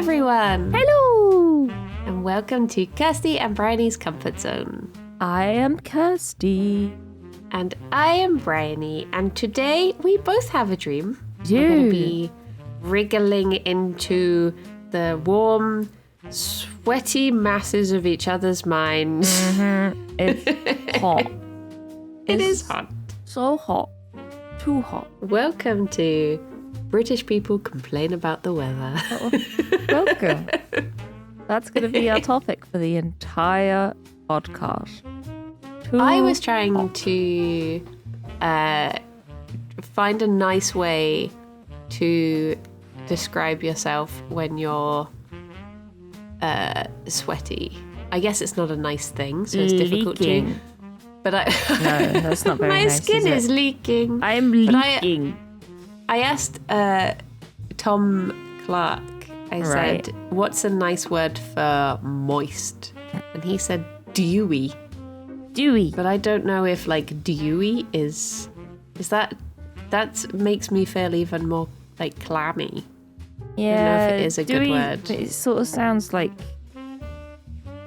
everyone! Hello! And welcome to Kirsty and Bryony's Comfort Zone. I am Kirsty. And I am Bryony, and today we both have a dream. You. We're going to be wriggling into the warm, sweaty masses of each other's minds. Mm-hmm. It's hot. It is hot. So hot. Too hot. Welcome to British People Complain About the Weather. Welcome. That's going to be our topic for the entire podcast. I was trying to find a nice way to describe yourself when you're sweaty. I guess it's not a nice thing, so it's difficult to. But No, that's not very my nice. skin is leaking. I am leaking. I asked Tom Clark. I said, "What's a nice word for moist?" And he said, "Dewy." Dewy. But I don't know if like dewy is that makes me feel even more like clammy. Yeah, I don't know if it is a dewy, good word. It sort of sounds like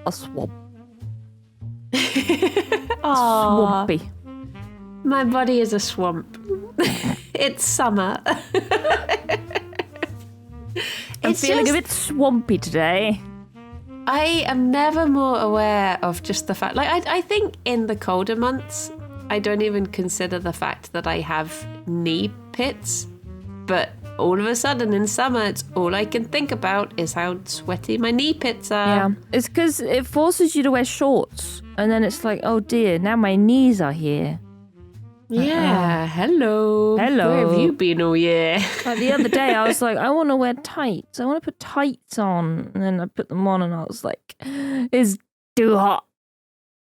a swamp. Swampy. My body is a swamp. It's summer. I'm feeling a bit swampy today. I am never more aware of just the fact, like I think in the colder months, I don't even consider the fact that I have knee pits, but all of a sudden in summer, it's all I can think about is how sweaty my knee pits are. Yeah, it's because it forces you to wear shorts, and then it's like, oh dear, now my knees are here. Yeah, hello. Hello. Where have you been all year? Like the other day, I was like, I want to wear tights. I want to put tights on. And then I put them on and I was like, it's too hot.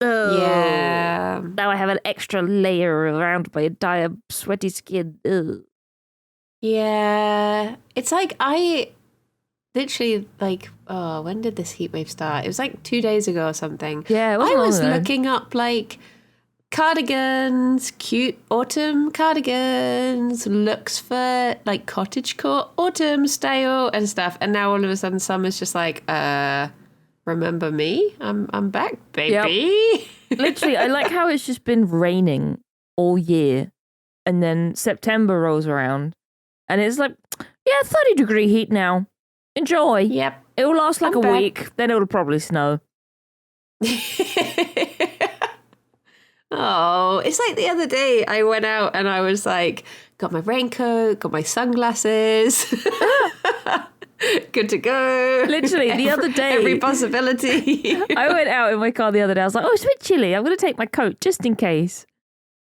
Ugh. Yeah. Now I have an extra layer around my entire sweaty skin. Ugh. Yeah. It's like I literally like, oh, when did this heat wave start? It was like 2 days ago or something. Yeah, it I wasn't long was ago. looking up like cardigans, cute autumn cardigans, looks for like cottagecore autumn style and stuff. And now all of a sudden summer's just like, remember me? I'm back, baby. Yep. Literally, I like how it's just been raining all year. And then September rolls around. And it's like, yeah, 30-degree heat now. Enjoy. Yep. It'll last like I'm a back. week. Then it'll probably snow. Oh, it's like the other day I went out and I was like, got my raincoat, got my sunglasses. Good to go. Literally, the other day. Every possibility. I went out in my car the other day. I was like, oh, it's a bit chilly. I'm going to take my coat just in case.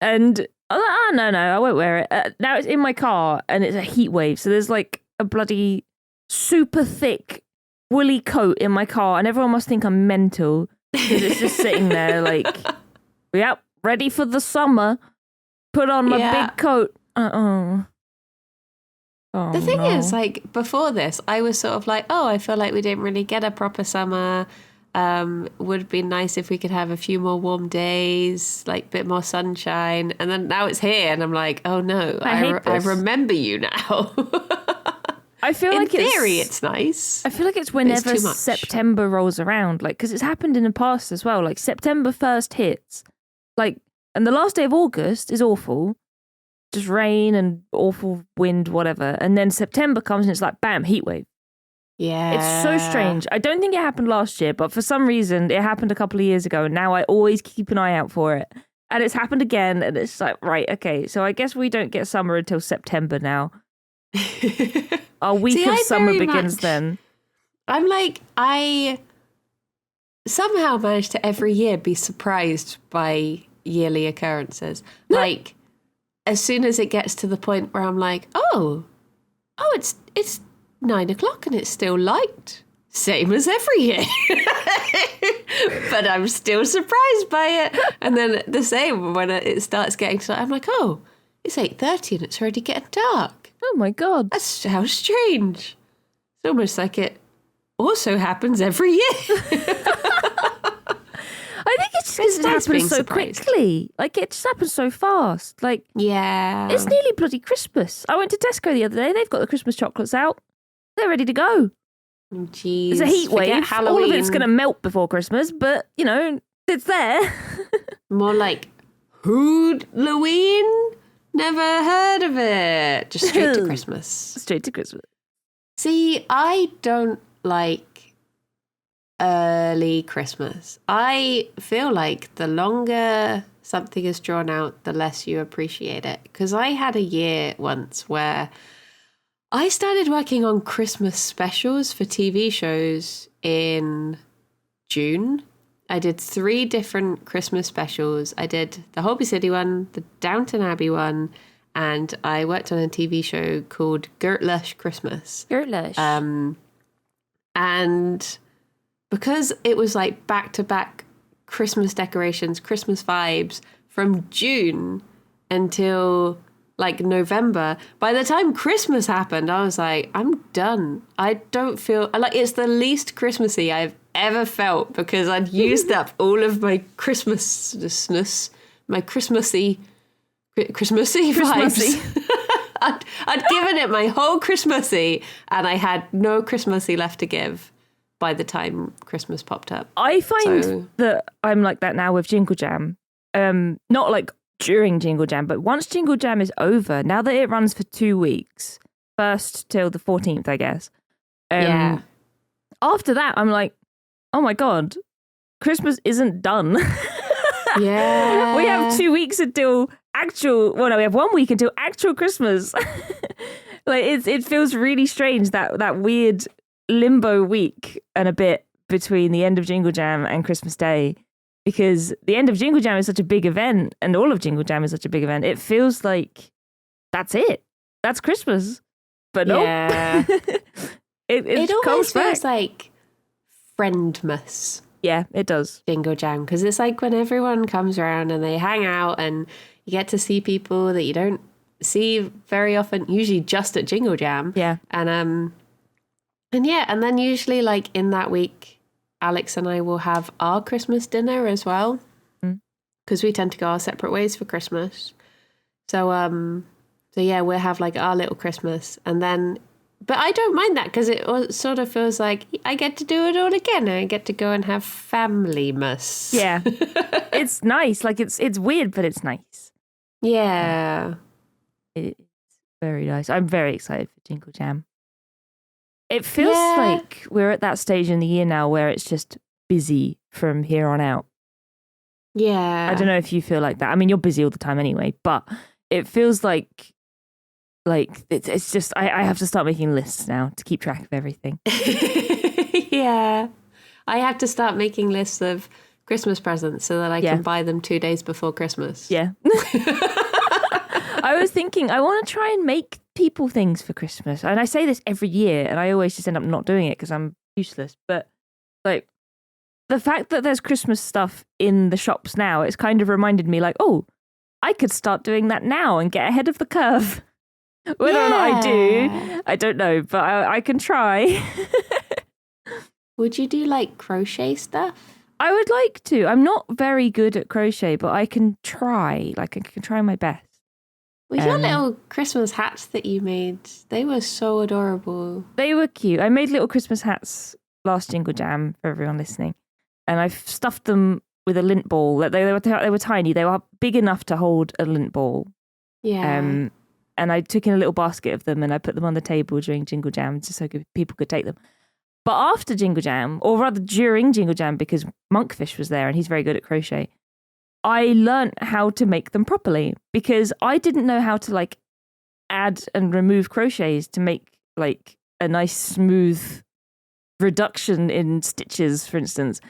And I was like, oh, no, I won't wear it. Now it's in my car and it's a heat wave. So there's like a bloody super thick woolly coat in my car. And everyone must think I'm mental because it's just sitting there like, yep, ready for the summer. Put on my big coat. Oh, the thing is, like, before this, I was sort of like, oh, I feel like we didn't really get a proper summer. Would be nice if we could have a few more warm days, like a bit more sunshine. And then now it's here, and I'm like, oh no, I remember you now. I feel like in theory, it's nice. I feel like it's whenever September rolls around, like, because it's happened in the past as well. Like, September 1st hits, like, and the last day of August is awful. Just rain and awful wind, whatever. And then September comes and it's like, bam, heat wave. Yeah. It's so strange. I don't think it happened last year, but for some reason it happened a couple of years ago. And now I always keep an eye out for it. And it's happened again. And it's like, right, okay. So I guess we don't get summer until September now. Our week of summer begins then. I'm like, I somehow manage to every year be surprised by yearly occurrences. Like, as soon as it gets to the point where I'm like, oh, it's 9 o'clock and it's still light. Same as every year. But I'm still surprised by it. And then the same when it starts getting to, I'm like, oh, it's 8:30 and it's already getting dark. Oh my God. That's how strange. It's almost like it also happens every year. I think it's just because it happens so quickly. Like, it just happens so fast. Like, yeah. It's nearly bloody Christmas. I went to Tesco the other day. They've got the Christmas chocolates out. They're ready to go. Jeez. It's a heat Forget wave. Halloween. All of it's going to melt before Christmas, but, it's there. More like Halloween? Never heard of it. Just straight to Christmas. Straight to Christmas. See, I don't like early Christmas. I feel like the longer something is drawn out, the less you appreciate it. Because I had a year once where I started working on Christmas specials for TV shows in June. I did 3 different Christmas specials. I did the Holby City one, the Downton Abbey one, and I worked on a TV show called Gertlush Christmas. Gertlush. And because it was like back-to-back Christmas decorations, Christmas vibes from June until like November, by the time Christmas happened, I was like, I'm done. I don't feel like it's the least Christmassy I've ever felt because I'd used up all of my Christmassness, my Christmassy vibes. I'd given it my whole Christmassy and I had no Christmassy left to give by the time Christmas popped up. I find that I'm like that now with Jingle Jam. Not like during Jingle Jam, but once Jingle Jam is over, now that it runs for 2 weeks, 1st till the 14th, I guess. Yeah. After that, I'm like, oh my God, Christmas isn't done. Yeah. We have 2 weeks until we have 1 week until actual Christmas. Like it feels really strange, that weird limbo week and a bit between the end of Jingle Jam and Christmas Day. Because the end of Jingle Jam is such a big event and all of Jingle Jam is such a big event. It feels like that's it. That's Christmas. But no. Yeah. it almost feels back. like Friendmas. Yeah, it does. Jingle Jam. Because it's like when everyone comes around and they hang out and you get to see people that you don't see very often, usually just at Jingle Jam. Yeah. And then usually like in that week, Alex and I will have our Christmas dinner as well, because we tend to go our separate ways for Christmas. So yeah, we'll have like our little Christmas, and then, but I don't mind that because it sort of feels like I get to do it all again. I get to go and have family-mas. Yeah, it's nice. Like it's weird, but it's nice. Yeah, it's very nice. I'm very excited for Jingle Jam. It feels like we're at that stage in the year now where it's just busy from here on out. Yeah. I don't know if you feel like that. I mean, you're busy all the time anyway, but it feels like it's just, I have to start making lists now to keep track of everything. Yeah. I have to start making lists of Christmas presents so that I can buy them 2 days before Christmas. Yeah. I was thinking, I want to try and make people things for Christmas. And I say this every year, and I always just end up not doing it because I'm useless. But like the fact that there's Christmas stuff in the shops now, it's kind of reminded me like, oh, I could start doing that now and get ahead of the curve. Whether or not I do, I don't know, but I can try. Would you do like crochet stuff? I would like to. I'm not very good at crochet, but I can try. Like I can try my best. Well, your little Christmas hats that you made, they were so adorable. They were cute. I made little Christmas hats last Jingle Jam for everyone listening. And I've stuffed them with a lint ball. They were tiny. They were big enough to hold a lint ball. Yeah. And I took in a little basket of them and I put them on the table during Jingle Jam just so people could take them. But after Jingle Jam, or rather during Jingle Jam, because Monkfish was there and he's very good at crochet, I learnt how to make them properly because I didn't know how to like add and remove crochets to make like a nice smooth reduction in stitches, for instance.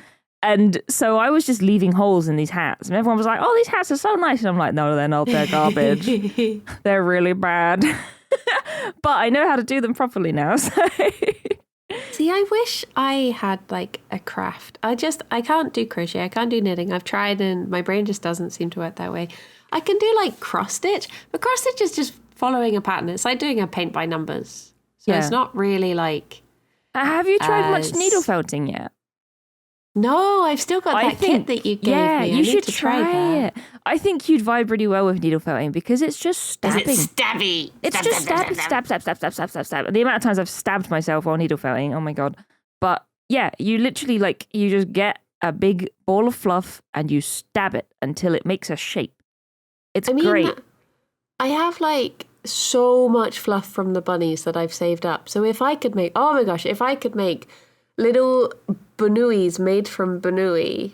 And so I was just leaving holes in these hats and everyone was like, oh, these hats are so nice. And I'm like, no, they're not. They're garbage. They're really bad. But I know how to do them properly now. So See, I wish I had like a craft. I can't do crochet. I can't do knitting. I've tried and my brain just doesn't seem to work that way. I can do like cross stitch, but cross stitch is just following a pattern. It's like doing a paint by numbers. So it's not really like... Have you tried much needle felting yet? No, I've still got that kit that you gave me. Yeah, you should try that. it. I think you'd vibe really well with needle felting because it's just stabbing. Is it stabby? It's just stab. And the amount of times I've stabbed myself while needle felting, oh my God. But yeah, you literally like, you just get a big ball of fluff and you stab it until it makes a shape. It's great. I have like so much fluff from the bunnies that I've saved up. So if I could make, oh my gosh, if I could make little bunuis made from bunui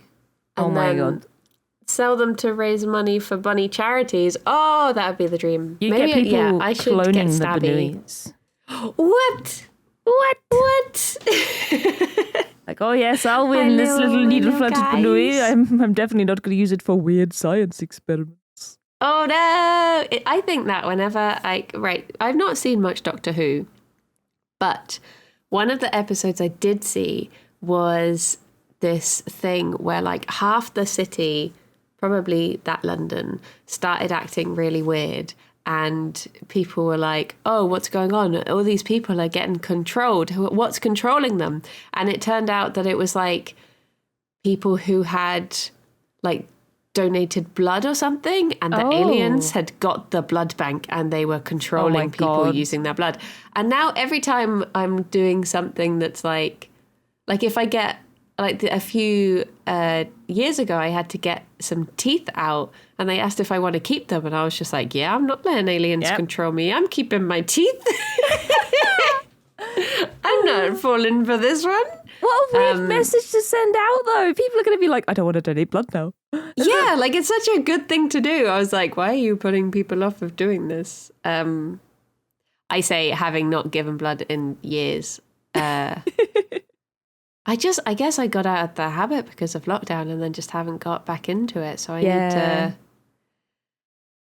and then sell them to raise money for bunny charities, oh, that would be the dream. You get people I should cloning get the stabby. bunuis. What? Like, oh yes, I'll win this little needle-fluted bunui. I'm definitely not going to use it for weird science experiments. Oh no! I think that whenever I've not seen much Doctor Who, but one of the episodes I did see was this thing where like half the city, probably that London, started acting really weird. And people were like, oh, what's going on? All these people are getting controlled. What's controlling them? And it turned out that it was like people who had like donated blood or something. And the aliens had got the blood bank and they were controlling people using their blood. And now every time I'm doing something that's like if I get like a few years ago, I had to get some teeth out and they asked if I want to keep them. And I was just like, yeah, I'm not letting aliens control me. I'm keeping my teeth. I'm not falling for this one. What a weird message to send out, though. People are going to be like, I don't want to donate blood now. Yeah, like it's such a good thing to do. I was like, why are you putting people off of doing this? I say, having not given blood in years, I guess I got out of the habit because of lockdown and then just haven't got back into it. So I need to.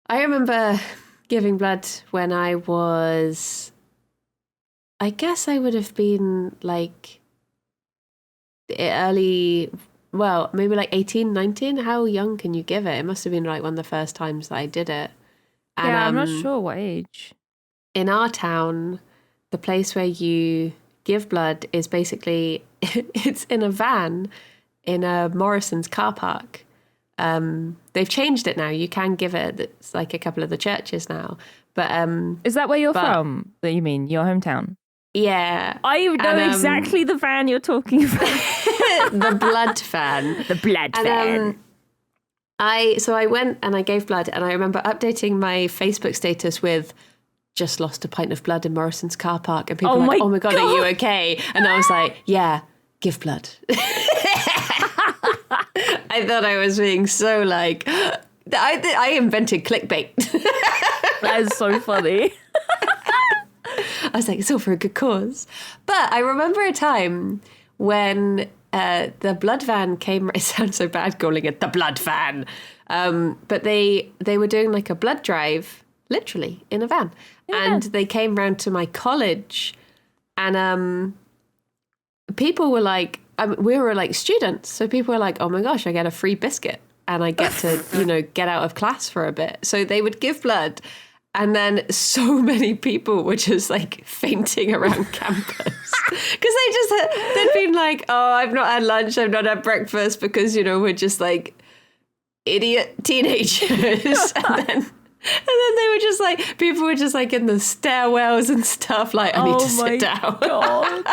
I remember giving blood when I was, I guess I would have been like early, well, maybe like 18, 19. How young can you give it? It must have been like one of the first times that I did it. And, yeah, I'm not sure what age. In our town, the place where you give blood is basically, it's in a van in a Morrison's car park. They've changed it now. You can give it. It's like a couple of the churches now. But is that where you're from? That you mean your hometown? Yeah, I know exactly the van you're talking about. The blood van. The blood van. So I went and I gave blood, and I remember updating my Facebook status with, just lost a pint of blood in Morrison's car park, and people were like, oh my god, are you okay? And I was like, yeah, give blood. I thought I was being so like, I invented clickbait. That is so funny. I was like, it's all for a good cause. But I remember a time when the blood van came. It sounds so bad calling it the blood van. But they were doing like a blood drive, literally in a van. Yeah. And they came round to my college, and people were like, we were like students. So people were like, oh my gosh, I get a free biscuit and I get to, get out of class for a bit. So they would give blood. And then so many people were just like fainting around campus because they'd been like, oh, I've not had lunch, I've not had breakfast because, we're just like idiot teenagers. and then they were just like, people were just like in the stairwells and stuff like, I need to sit down. God.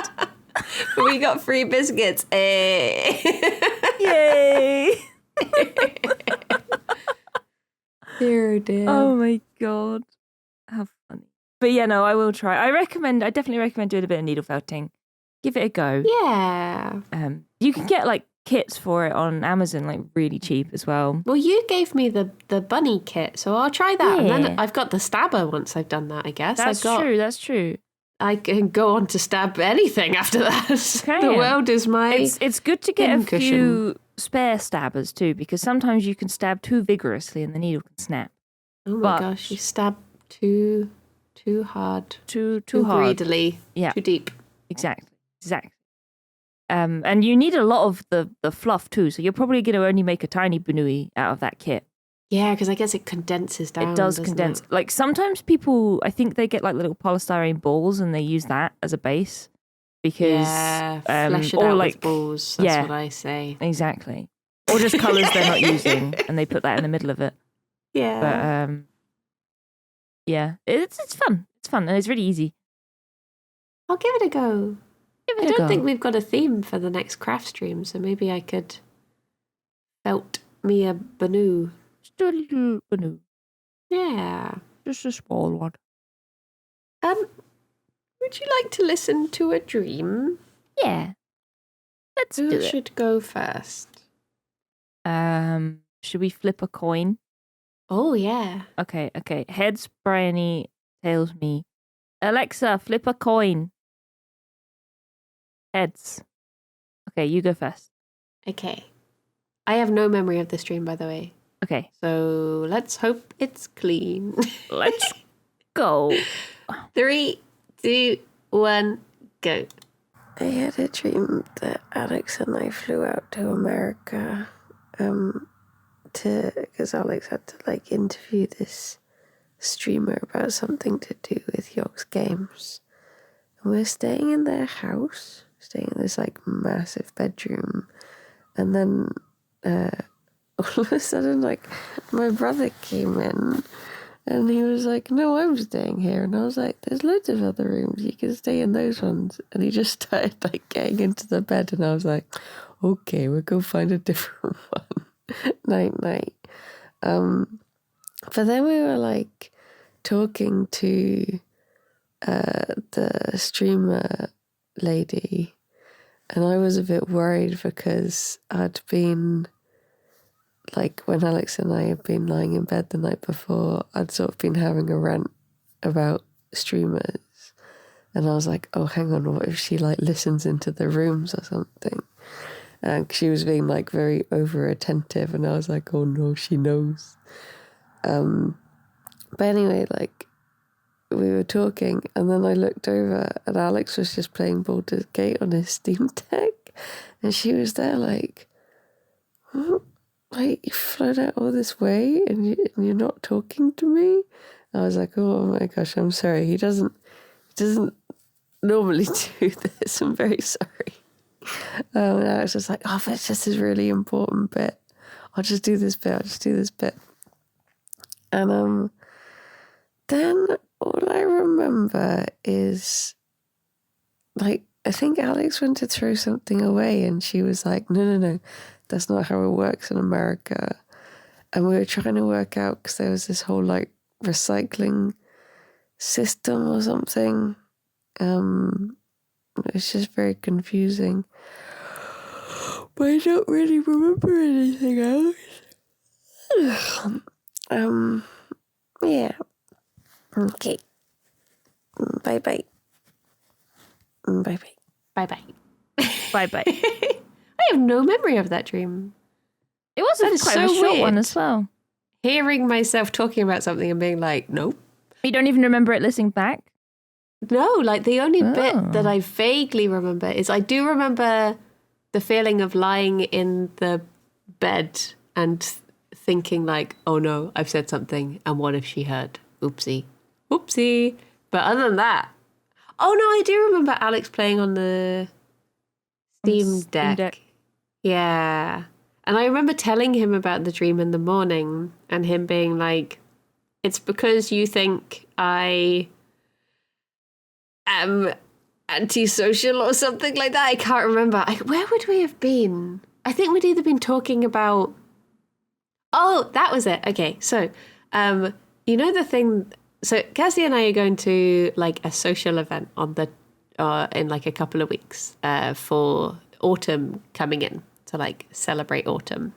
But we got free biscuits. Yay. Dear, dear. Oh my god, how funny! But yeah, no, I will try. I definitely recommend doing a bit of needle felting. Give it a go. Yeah. You can get like kits for it on Amazon, like really cheap as well. Well, you gave me the bunny kit, so I'll try that. Yeah. And then I've got the stabber once I've done that. I guess That's true. I can go on to stab anything after that. Okay. The world is my. It's good to get a few spare stabbers too, because sometimes you can stab too vigorously and the needle can snap. Oh my gosh, you stab too hard. Too hard. Greedily. Yeah. Too deep. Exactly. And you need a lot of the fluff too, so you're probably going to only make a tiny bunui out of that kit. Yeah, because I guess it condenses down. It does condense. It? Like sometimes people, I think they get like little polystyrene balls and they use that as a base because flesh it out with balls. That's what I say. Exactly. Or just colours they're not using and they put that in the middle of it. Yeah. But yeah, it's fun. It's fun and it's really easy. I'll give it a go. Give I it a don't go. think we've got a theme for the next craft stream, so maybe I could felt me a Banu. Just a little Banu. Yeah. Just a small one. Would you like to listen to a dream? Yeah. Let's Who do it. should go first? Should we flip a coin? Oh, yeah. Okay. Heads, Bryony. Tails, me. Alexa, flip a coin. Heads. Okay, you go first. Okay. I have no memory of this dream, by the way. Okay. So let's hope it's clean. Let's go. 3, 2, 1, go. I had a dream that Alex and I flew out to America because Alex had to interview this streamer about something to do with Yogg's games. And we're staying in their house, staying in this massive bedroom. And then all of a sudden my brother came in and he was like, no, I'm staying here. And I was like, there's loads of other rooms, you can stay in those ones. And he just started getting into the bed and I was like, okay, we'll go find a different one. Night. But then we were talking to the streamer lady, and I was a bit worried because I'd been when Alex and I had been lying in bed the night before, I'd sort of been having a rant about streamers, and I was like, oh, hang on, what if she listens into the rooms or something? And she was being very over attentive, and I was like, oh no, she knows. But anyway, we were talking, and then I looked over, and Alex was just playing Baldur's Gate on his Steam Deck, and she was there what? You flown out all this way, and you're not talking to me? I was like, oh my gosh, I'm sorry. He doesn't normally do this. I'm very sorry. And I was just like, oh, but it's just this really important bit. I'll just do this bit. And then all I remember is I think Alex went to throw something away and she was like, no, that's not how it works in America. And we were trying to work out because there was this whole recycling system or something. It's just very confusing. But I don't really remember anything else. Yeah. Okay. Bye-bye. Bye-bye. Bye-bye. I have no memory of that dream. It was quite a short one as well. Hearing myself talking about something and being like, nope. You don't even remember it listening back? No, the only bit that I vaguely remember is I do remember the feeling of lying in the bed and thinking oh no, I've said something and what if she heard? Oopsie. But other than that, oh no, I do remember Alex playing on the Steam Deck. Yeah. And I remember telling him about the dream in the morning and him being like, it's because you think I am antisocial or something like that. I can't remember. Where would we have been? I think we'd either been talking about... Oh, that was it. Okay, so, the thing... So, Cassie and I are going to, a social event on the in, a couple of weeks for autumn coming in to, celebrate autumn.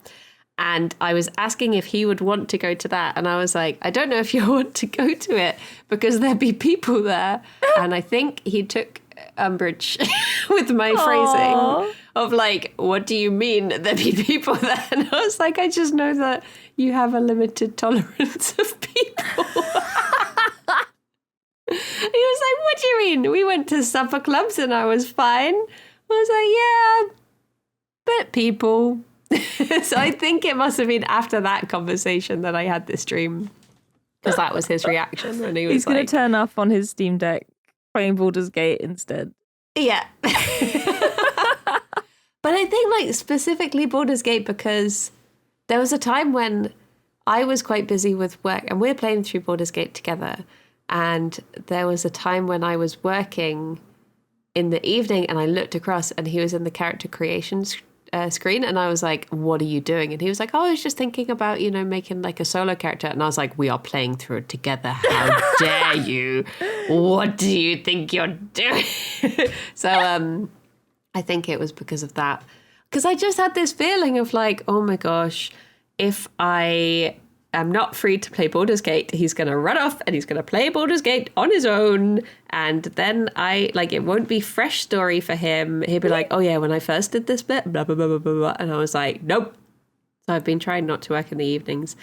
And I was asking if he would want to go to that. And I was like, I don't know if you want to go to it because there'd be people there. And I think he took umbrage with my phrasing of what do you mean there'd be people there? And I was like, I just know that you have a limited tolerance of people. He was like, what do you mean? We went to supper clubs and I was fine. I was like, yeah, but people... So I think it must have been after that conversation that I had this dream, because that was his reaction. And he's going to turn off on his Steam Deck playing Baldur's Gate instead. Yeah. But I think specifically Baldur's Gate, because there was a time when I was quite busy with work and we're playing through Baldur's Gate together. And there was a time when I was working in the evening, and I looked across and he was in the character creation screen, and I was like, what are you doing? And he was like, oh, I was just thinking about, making like a solo character. And I was like, we are playing through it together. How dare you? What do you think you're doing? So I think it was because of that. Because I just had this feeling of like, oh my gosh, if I am not free to play Baldur's Gate, he's going to run off and he's going to play Baldur's Gate on his own. And then it won't be fresh story for him. He'll be like, oh yeah, when I first did this bit, blah, blah, blah, blah, blah, blah. And I was like, nope. So I've been trying not to work in the evenings.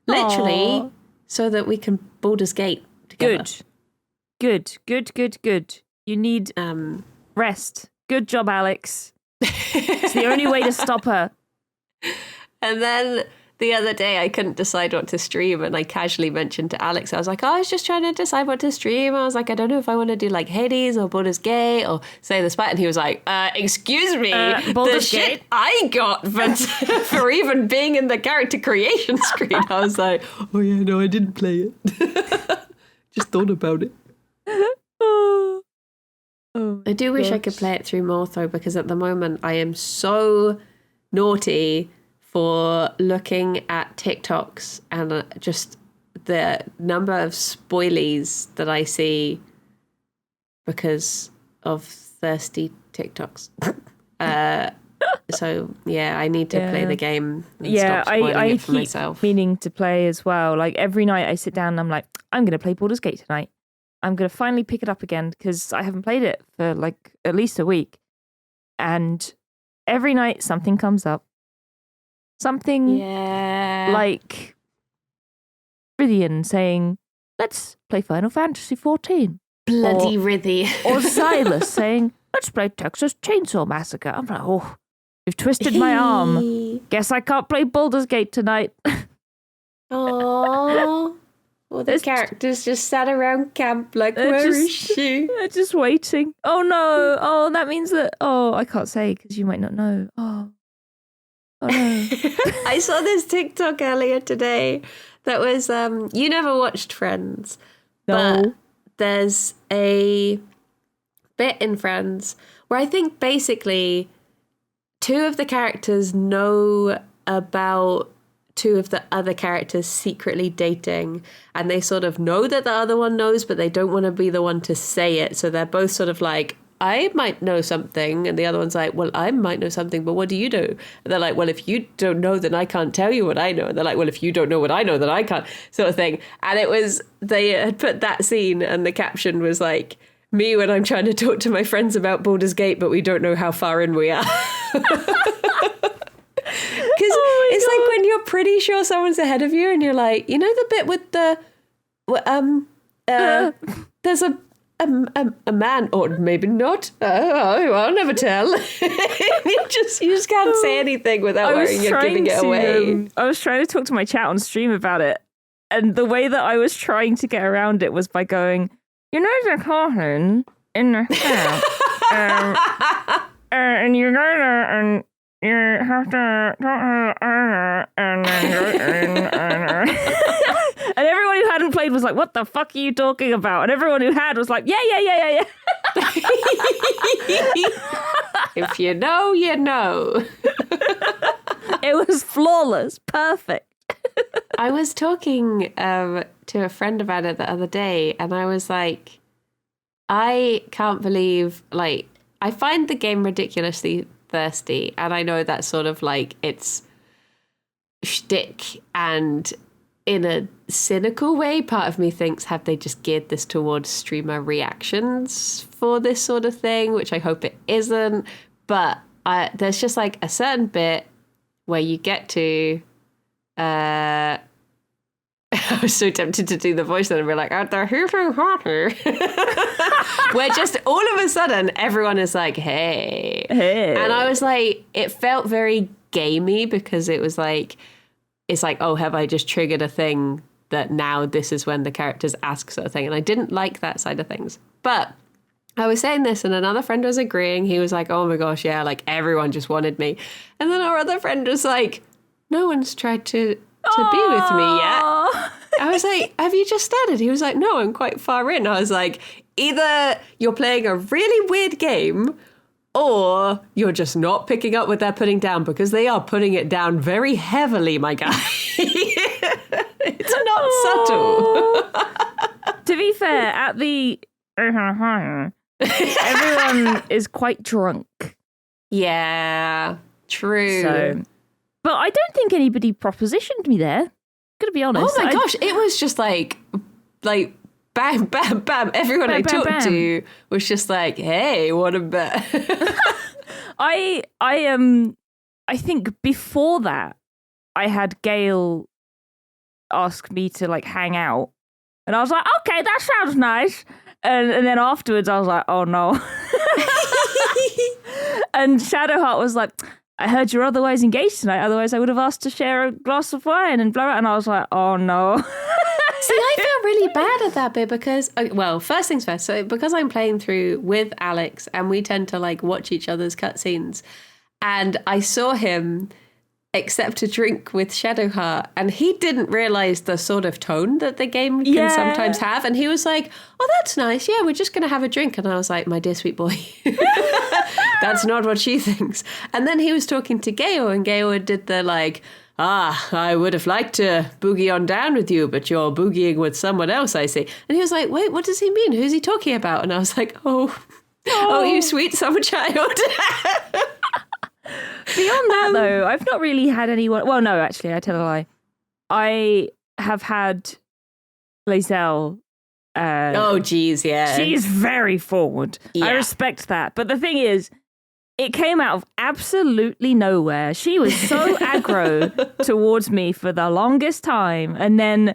Literally, Aww. so that we can Baldur's Gate together. Good. You need rest. Good job, Alex. It's the only way to stop her. And then the other day I couldn't decide what to stream, and I casually mentioned to Alex, I was like, oh, I was just trying to decide what to stream. I was like, I don't know if I want to do like Hades or Baldur's Gate or Slay the Spire. And he was like, excuse me, the shit I got for even being in the character creation screen. I was like, oh yeah, no, I didn't play it. Just thought about it. I do wish I could play it through more though, because at the moment I am so naughty for looking at TikToks and just the number of spoilies that I see because of thirsty TikToks. So yeah, I need to play the game and stop spoiling it for myself. Meaning to play as well. Like every night I sit down and I'm like, I'm going to play Baldur's Gate tonight. I'm going to finally pick it up again because I haven't played it for like at least a week. And every night something comes up. Something like Rythian saying, let's play Final Fantasy 14. Bloody Rithy. Or Silas saying, let's play Texas Chainsaw Massacre. I'm like, oh, you've twisted my arm. Guess I can't play Baldur's Gate tonight. Aww. Well, the characters just sat around camp like, where is she? They're just waiting. Oh no. Oh, that means that, I can't say because you might not know. Oh no. I saw this TikTok earlier today that was, you never watched Friends. No. But there's a bit in Friends where I think basically two of the characters know about two of the other characters secretly dating, and they sort of know that the other one knows, but they don't want to be the one to say it. So they're both sort of like, I might know something, and the other one's like, well, I might know something, but what do you know? And they're like, well, if you don't know, then I can't tell you what I know. And they're like, well, if you don't know what I know, then I can't, sort of thing. And it was, they had put that scene, and the caption was like, me when I'm trying to talk to my friends about Baldur's Gate, but we don't know how far in we are. Because it's like when you're pretty sure someone's ahead of you, and you're like, you know the bit with the, there's a man, or maybe not. I'll never tell. you just can't say anything without worrying you're giving it away. I was trying to talk to my chat on stream about it, and the way that I was trying to get around it was by going, you know, the coffin in the house, and you're gonna and you have to talk to Anna, and and everyone who hadn't played was like, what the fuck are you talking about? And everyone who had was like, yeah. If you know, you know. It was flawless. Perfect. I was talking to a friend about it the other day, and I was like, I can't believe, like, I find the game ridiculously thirsty, and I know that's sort of like its shtick, and in a cynical way, part of me thinks, have they just geared this towards streamer reactions for this sort of thing, which I hope it isn't. But there's just like a certain bit where you get to I was so tempted to do the voice and be like, they're hitting hotter. Where just all of a sudden everyone is like, hey. And I was like, it felt very gamey, because it was like, it's like, oh, have I just triggered a thing that now this is when the characters ask, sort of thing. And I didn't like that side of things. But I was saying this, and another friend was agreeing. He was like, oh my gosh, yeah, like everyone just wanted me. And then our other friend was like, no one's tried to be with me yet. I was like, have you just started? He was like, no, I'm quite far in. I was like, either you're playing a really weird game or you're just not picking up what they're putting down, because they are putting it down very heavily, my guy. It's not subtle. To be fair, at the everyone is quite drunk. Yeah, true. So, but I don't think anybody propositioned me there. Gonna be honest. Oh my gosh, it was just like bam, bam, bam. Everyone Bam, I bam, talked bam. to was just like, hey, what a bet. I think before that, I had Gail ask me to like hang out, and I was like, okay, that sounds nice. And then afterwards, I was like, oh no. And Shadowheart was like, I heard you're otherwise engaged tonight. Otherwise, I would have asked to share a glass of wine and blah, blah. And I was like, oh no. See, I felt really bad at that bit because, well, first things first. So because I'm playing through with Alex and we tend to like watch each other's cutscenes, and I saw him accept a drink with Shadowheart, and he didn't realize the sort of tone that the game can sometimes have. And he was like, oh, that's nice. Yeah, we're just going to have a drink. And I was like, my dear sweet boy, that's not what she thinks. And then he was talking to Geo, and Geo did the like, I would have liked to boogie on down with you, but you're boogieing with someone else, I see. And he was like, wait, what does he mean? Who's he talking about? And I was like, oh, you sweet summer child. Beyond that, though, I've not really had anyone. Well, no, actually, I tell a lie. I have had Lae'zel. Oh, geez, yeah. She's very forward. Yeah. I respect that. But the thing is, it came out of absolutely nowhere. She was so aggro towards me for the longest time. And then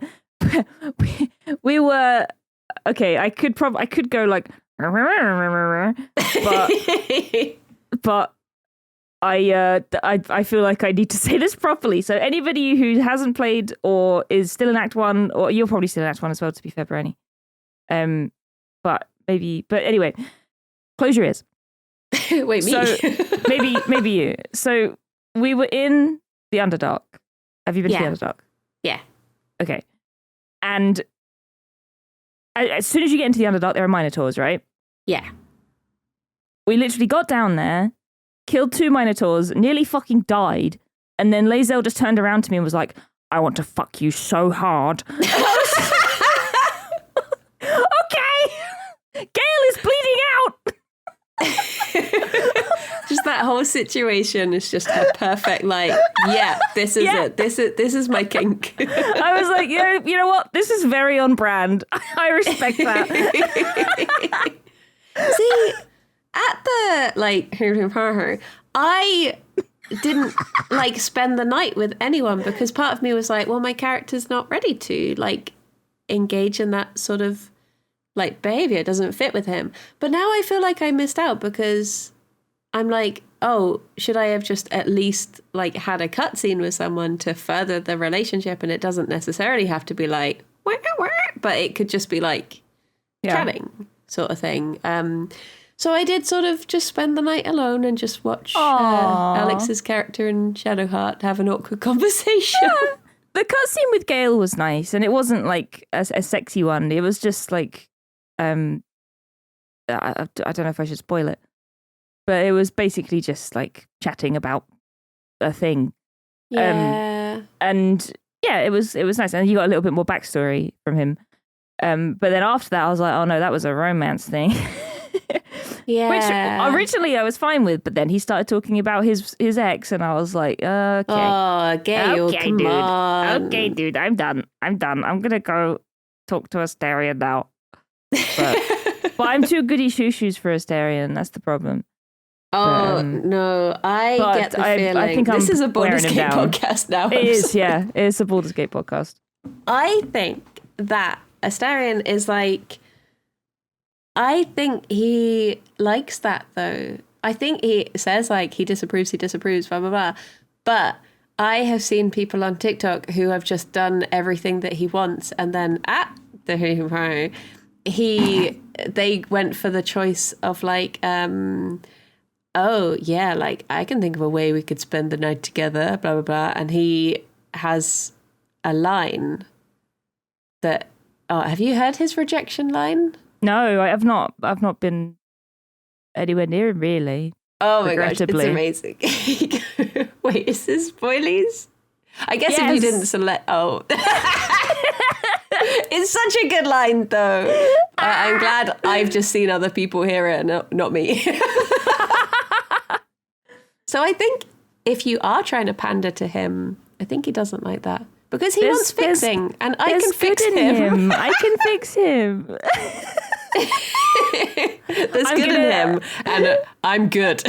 we were, okay, I could go like, but I feel like I need to say this properly. So anybody who hasn't played or is still in Act 1, or you're probably still in Act 1 as well, to be fair, Bernie. But anyway, close your ears. Wait, me? So maybe you. So we were in the Underdark. Have you been to the Underdark? Yeah. Okay. And as soon as you get into the Underdark, there are Minotaurs, right? Yeah. We literally got down there, killed 2 Minotaurs, nearly fucking died, and then Lae'zel just turned around to me and was like, I want to fuck you so hard. Okay! Gale is bleeding out! Just that whole situation is just a perfect, like, yeah, this is it. This is my kink. I was like, you know what? This is very on brand. I respect that. See, at the, like, I didn't, like, spend the night with anyone because part of me was like, well, my character's not ready to, like, engage in that sort of, like, behavior. It doesn't fit with him. But now I feel like I missed out because I'm like, oh, should I have just at least, like, had a cutscene with someone to further the relationship? And it doesn't necessarily have to be like, wah, wah, but it could just be like chatting sort of thing. So I did sort of just spend the night alone and just watch Alex's character and Shadowheart have an awkward conversation. Yeah. The cutscene with Gale was nice, and it wasn't like a sexy one. It was just like, I don't know if I should spoil it, but it was basically just like chatting about a thing. Yeah. And yeah, it was nice, and you got a little bit more backstory from him. But then after that, I was like, oh no, that was a romance thing. Yeah. Which originally I was fine with, but then he started talking about his ex, and I was like, okay. Oh, Gale, Okay, come dude. on. Okay, dude, I'm done. I'm gonna go talk to Astarion now. But I'm too goody shoes for Astarion. That's the problem. Oh, no. I get the feeling. I think this is a wearing Baldur's him Gate down. podcast now. It is, yeah. It is a Baldur's Gate podcast. I think that Astarion is like... I think he likes that, though. I think he says, like, he disapproves, blah, blah, blah. But I have seen people on TikTok who have just done everything that he wants, and then at the they went for the choice of, like, oh, yeah, like, I can think of a way we could spend the night together, blah, blah, blah. And he has a line that... Oh, have you heard his rejection line? No, I've not been anywhere near him, really. Oh my gosh, it's Regrettably. amazing. Wait, is this spoilies? I guess if you Yes. didn't select... Oh. It's such a good line, though. I'm glad I've just seen other people hear it, not me. So I think if you are trying to pander to him, I think he doesn't like that. Because he wants fixing, and I can fix him. I can fix him. There's good in him, and I'm good.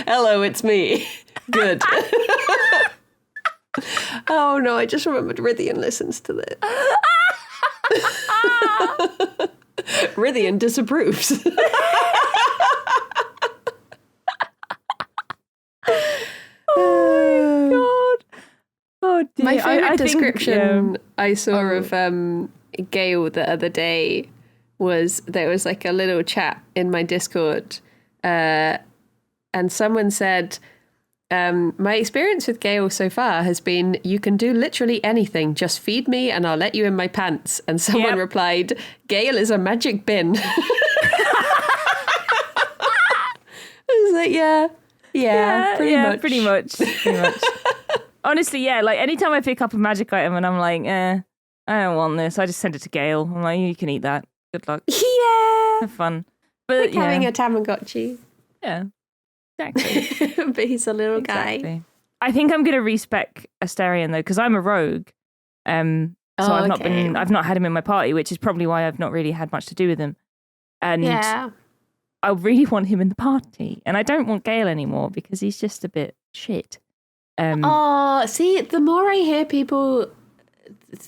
Hello, it's me. Good. Oh no, I just remembered Rithian listens to this. Rithian disapproves. Oh dear. My favourite I think, description I saw of Gale the other day was there was like a little chat in my Discord, and someone said, my experience with Gale so far has been, you can do literally anything. Just feed me and I'll let you in my pants. And someone replied, Gale is a magic bin. I was like, pretty much. Honestly, yeah, like anytime I pick up a magic item and I'm like, I don't want this, I just send it to Gale. I'm like, you can eat that. Good luck. Yeah. Have fun. But like having a Tamagotchi. Yeah. Exactly. But he's a little guy. I think I'm going to respec Asterion though, because I'm a rogue. So I've not had him in my party, which is probably why I've not really had much to do with him. And I really want him in the party, and I don't want Gale anymore because he's just a bit shit. See, the more I hear people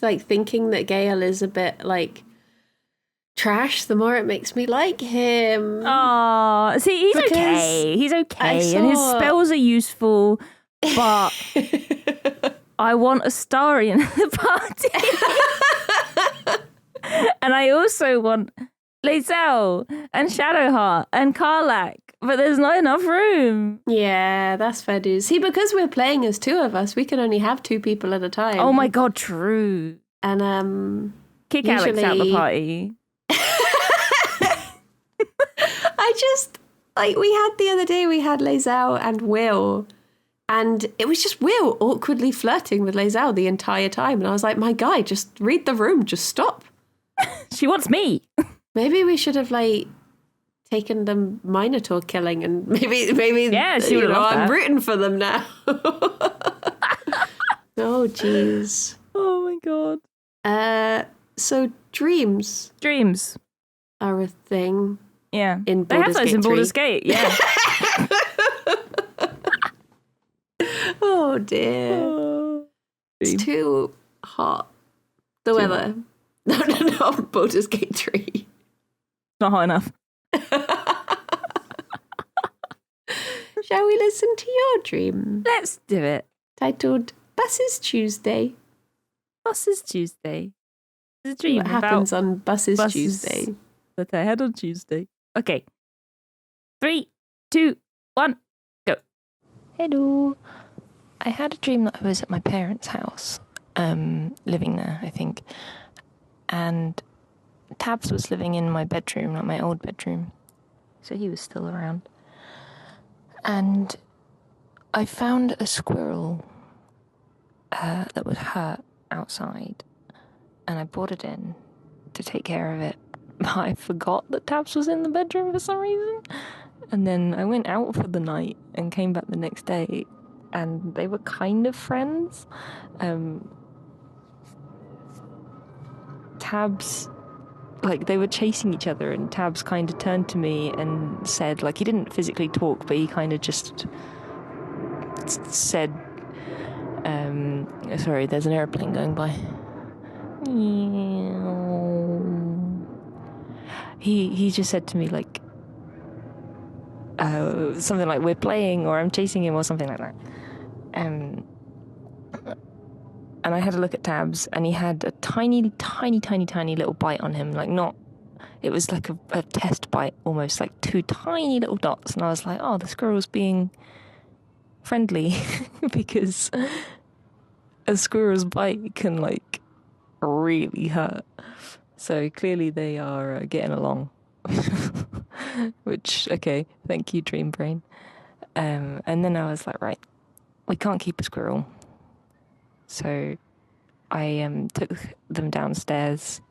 like thinking that Gale is a bit like trash, the more it makes me like him. Oh, see, he's okay. He's okay, and his spells are useful, but I want Astarion in the party. And I also want Lae'zel and Shadowheart and Karlach, but there's not enough room. Yeah, that's fair dues. See, because we're playing as two of us, we can only have two people at a time. Oh my god, true. And kick Alex out the party. I just, like, we had the other day, we had Lae'zel and Will, and it was just Will awkwardly flirting with Lae'zel the entire time. And I was like, my guy, just read the room, just stop. She wants me. Maybe we should have, like, taken the Minotaur killing, and maybe yeah, she would love that. I'm rooting for them now. Oh, jeez. Oh, my God. So dreams are a thing. Yeah. In they have Baldur's those Gate in 3. Baldur's Gate, yeah. Oh, dear. Oh, it's too hot. The weather. No, Baldur's Gate 3. Not hot enough. Shall we listen to your dream? Let's do it. Titled Buses Tuesday. Buses Tuesday. It's a dream what happens on buses Tuesday. That I had on Tuesday. Okay. 3, 2, 1, go. Hello. I had a dream that I was at my parents' house, living there, I think. And Tabs was living in my bedroom, like my old bedroom. So he was still around. And I found a squirrel that was hurt outside. And I brought it in to take care of it. But I forgot that Tabs was in the bedroom for some reason. And then I went out for the night and came back the next day. And they were kind of friends. Tabs, like, they were chasing each other, and Tabs kind of turned to me and said, like, he didn't physically talk, but he kind of just said, sorry, there's an airplane going by. He just said to me, like, something like, we're playing, or I'm chasing him, or something like that. And I had a look at Tabs, and he had a tiny little bite on him. Like, not, it was like a test bite, almost like 2 tiny little dots. And I was like, oh, the squirrel's being friendly because a squirrel's bite can, like, really hurt. So clearly they are getting along. Which, okay, thank you, Dream Brain. And then I was like, right, we can't keep a squirrel. So I took them downstairs,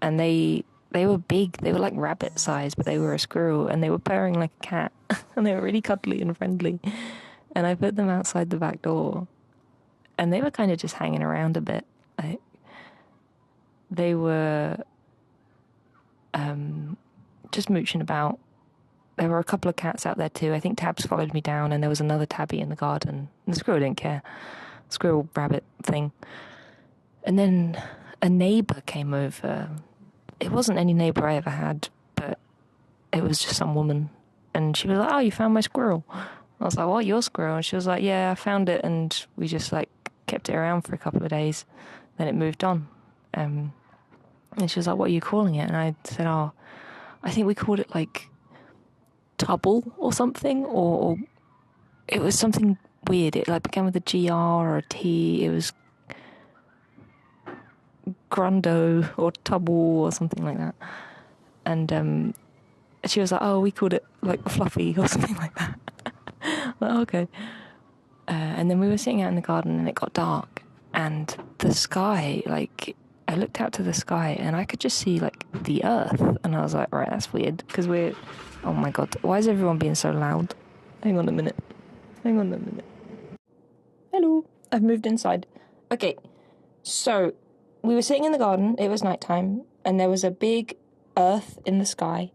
and they were big. They were like rabbit size, but they were a squirrel, and they were purring like a cat, and they were really cuddly and friendly. And I put them outside the back door, and they were kind of just hanging around a bit. They were just mooching about. There were a couple of cats out there too. I think Tabs followed me down, and there was another tabby in the garden. And the squirrel didn't care. Squirrel rabbit thing. And then a neighbour came over. It wasn't any neighbour I ever had, but it was just some woman. And she was like, "Oh, you found my squirrel." I was like, "What, your squirrel?" And she was like, "Yeah, I found it, and we just like kept it around for a couple of days. Then it moved on." And she was like, "What are you calling it?" And I said, "Oh, I think we called it like Tubble or something, or it was something weird. It like began with a GR or a T. It was Grundo or Tubble or something like that." And she was like, "Oh, we called it like Fluffy or something like that." Like, okay. And then we were sitting out in the garden, and it got dark, and the sky, like, I looked out to the sky, and I could just see like the earth, and I was like, right, that's weird, because we're, oh my god, why is everyone being so loud? Hang on a minute. Hello, I've moved inside. Okay, so we were sitting in the garden, it was nighttime, and there was a big earth in the sky,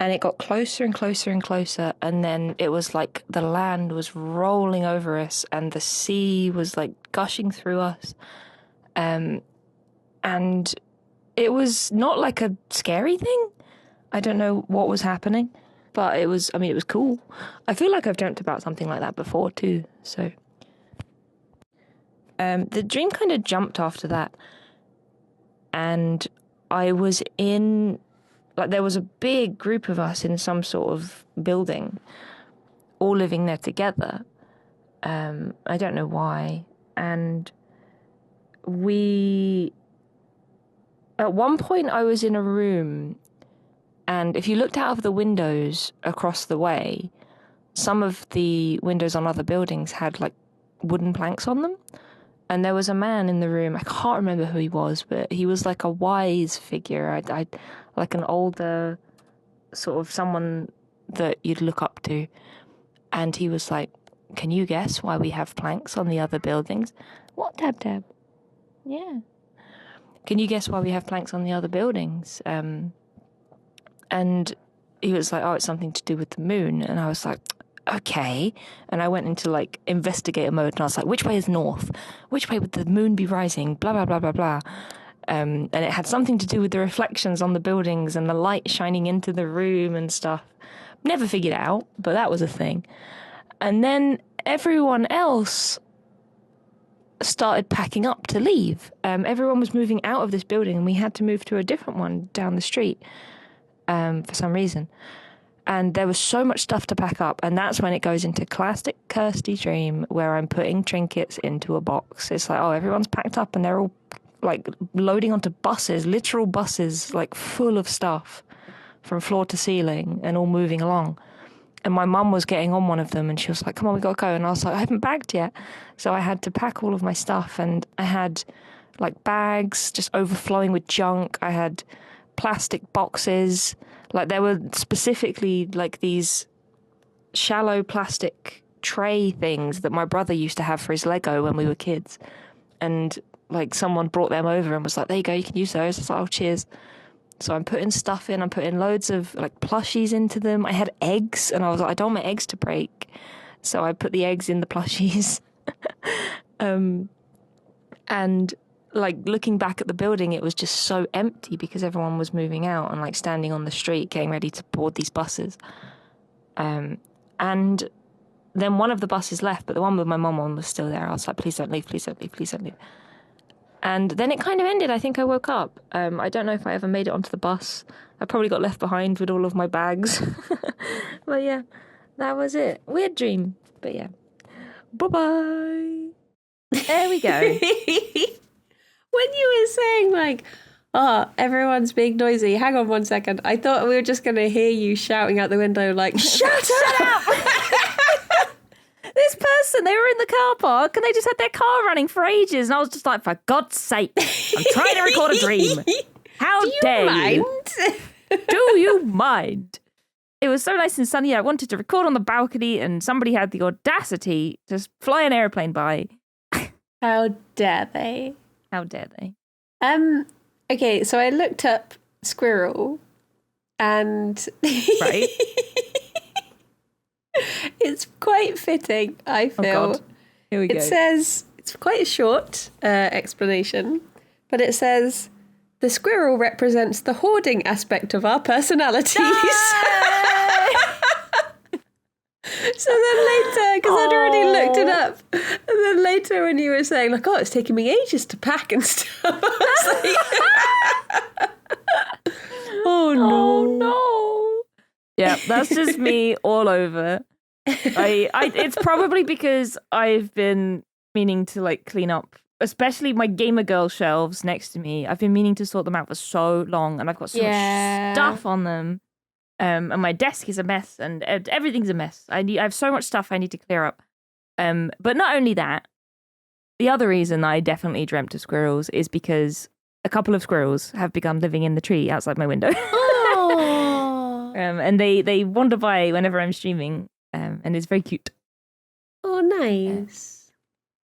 and it got closer and closer and closer, and then it was like the land was rolling over us, and the sea was like gushing through us. And it was not like a scary thing. I don't know what was happening, but it was cool. I feel like I've dreamt about something like that before too, so. The dream kind of jumped after that, and I was in, like, there was a big group of us in some sort of building, all living there together. I don't know why. And at one point I was in a room, and if you looked out of the windows across the way, some of the windows on other buildings had like wooden planks on them. And there was a man in the room. I can't remember who he was, but he was like a wise figure. I like an older sort of someone that you'd look up to. And he was like, "Can you guess why we have planks on the other buildings?" What, Tab? Yeah. "Can you guess why we have planks on the other buildings?" And he was like, "Oh, it's something to do with the moon." And I was like, okay. And I went into like investigator mode, and I was like, which way is north? Which way would the moon be rising? Blah, blah, blah, blah, blah. And it had something to do with the reflections on the buildings and the light shining into the room and stuff. Never figured it out, but that was a thing. And then everyone else started packing up to leave. Everyone was moving out of this building, and we had to move to a different one down the street for some reason. And there was so much stuff to pack up, and that's when it goes into classic Kirsty dream, where I'm putting trinkets into a box. It's like, oh, everyone's packed up, and they're all like loading onto buses, literal buses, like full of stuff from floor to ceiling, and all moving along. And my mum was getting on one of them, and she was like, "Come on, we gotta go." And I was like, "I haven't bagged yet." So I had to pack all of my stuff, and I had like bags just overflowing with junk. I had plastic boxes. Like, there were specifically like these shallow plastic tray things that my brother used to have for his Lego when we were kids. And like someone brought them over and was like, "There you go, you can use those." I was like, "Oh, cheers." So I'm putting stuff in. I'm putting loads of like plushies into them. I had eggs, and I was like, I don't want my eggs to break. So I put the eggs in the plushies. And like looking back at the building, it was just so empty because everyone was moving out and like standing on the street getting ready to board these buses. And then one of the buses left, but the one with my mum on was still there. I was like, "Please don't leave, please don't leave, please don't leave." And then it kind of ended. I think I woke up. I don't know if I ever made it onto the bus. I probably got left behind with all of my bags. But yeah, that was it. Weird dream. But yeah. Bye-bye. There we go. When you were saying like, Oh, everyone's being noisy. Hang on 1 second. I thought we were just going to hear you shouting out the window like, shut up! This person, they were in the car park and they just had their car running for ages. And I was just like, for God's sake, I'm trying to record a dream. How dare you? Do you mind? It was so nice and sunny. I wanted to record on the balcony and somebody had the audacity to fly an airplane by. How dare they? How dare they? Okay, so I looked up squirrel and Right. It's quite fitting, I feel. Oh God. Here we go. It says, it's quite a short explanation, but it says, the squirrel represents the hoarding aspect of our personalities. So then later, because I'd already looked it up, and then later when you were saying, like, oh, it's taking me ages to pack and stuff, I was like, oh no. Oh no. Yeah, that's just me all over. It's probably because I've been meaning to like clean up, especially my Gamer Girl shelves next to me. I've been meaning to sort them out for so long, and I've got so much stuff on them. And my desk is a mess, and everything's a mess. I have so much stuff I need to clear up. But not only that, the other reason I definitely dreamt of squirrels is because a couple of squirrels have begun living in the tree outside my window. Oh. And they wander by whenever I'm streaming, and it's very cute. Oh, nice.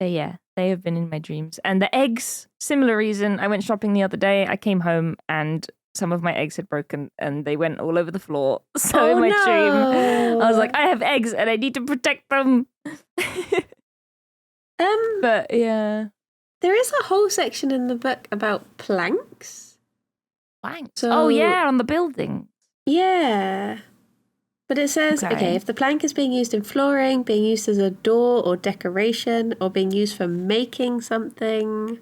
So yeah, they have been in my dreams. And the eggs, similar reason. I went shopping the other day. I came home and some of my eggs had broken and they went all over the floor. So in my dream, I was like, I have eggs and I need to protect them. But yeah. There is a whole section in the book about planks. Planks? So, oh yeah, on the building. Yeah. But it says, okay, if the plank is being used in flooring, being used as a door or decoration, or being used for making something.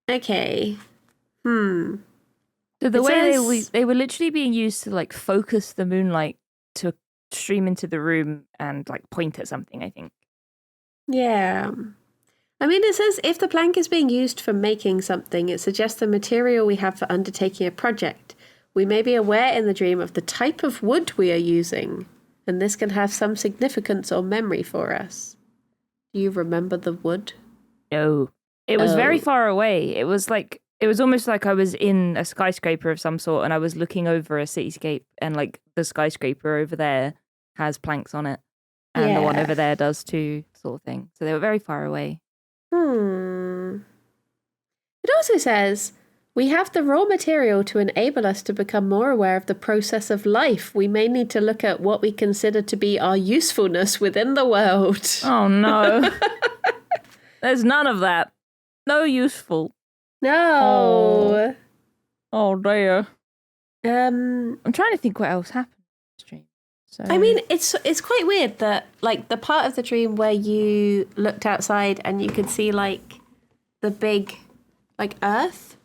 Okay. So the way they were literally being used to like focus the moonlight to stream into the room and like point at something, I think. Yeah. I mean, it says if the plank is being used for making something, it suggests the material we have for undertaking a project. We may be aware in the dream of the type of wood we are using, and this can have some significance or memory for us. Do you remember the wood? No. It was very far away. It was almost like I was in a skyscraper of some sort and I was looking over a cityscape and like the skyscraper over there has planks on it and the one over there does too, sort of thing. So they were very far away. It also says, we have the raw material to enable us to become more aware of the process of life. We may need to look at what we consider to be our usefulness within the world. Oh no. There's none of that. No useful. No. Oh dear. I'm trying to think what else happened in the stream. So I mean, it's quite weird that like the part of the dream where you looked outside and you could see like the big like earth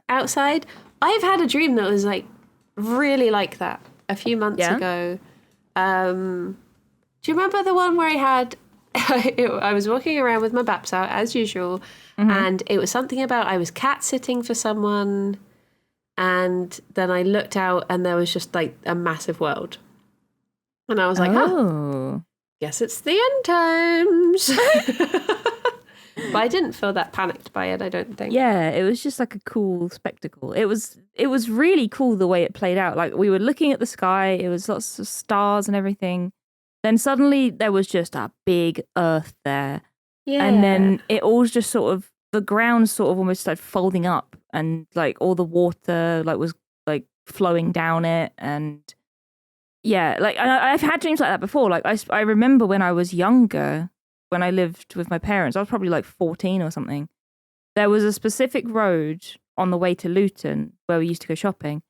outside. I've had a dream that was like really like that a few months ago. Do you remember the one where I had I was walking around with my baps out as usual, and it was something about I was cat sitting for someone, and then I looked out and there was just like a massive world, and I was like, guess it's the end times. But I didn't feel that panicked by it, I don't think. Yeah, it was just like a cool spectacle. It was really cool the way it played out. Like we were looking at the sky, it was lots of stars and everything. Then suddenly there was just a big earth there. Yeah. And then it all just sort of, the ground sort of almost started folding up and like all the water like was like flowing down it. And yeah, like I've had dreams like that before. Like I remember when I was younger, when I lived with my parents, I was probably like 14 or something. There was a specific road on the way to Luton where we used to go shopping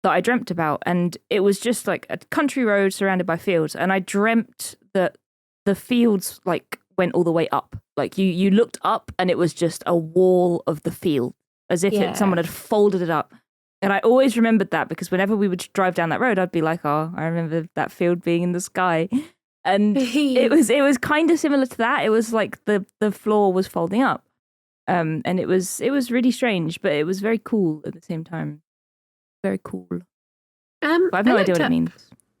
that I dreamt about, and it was just like a country road surrounded by fields, and I dreamt that the fields like went all the way up. Like you looked up and it was just a wall of the field, as if someone had folded it up. And I always remembered that because whenever we would drive down that road, I'd be like, oh, I remember that field being in the sky. And it was kind of similar to that. It was like the floor was folding up. And it was really strange, but it was very cool at the same time. Very cool. But I have no idea what it means.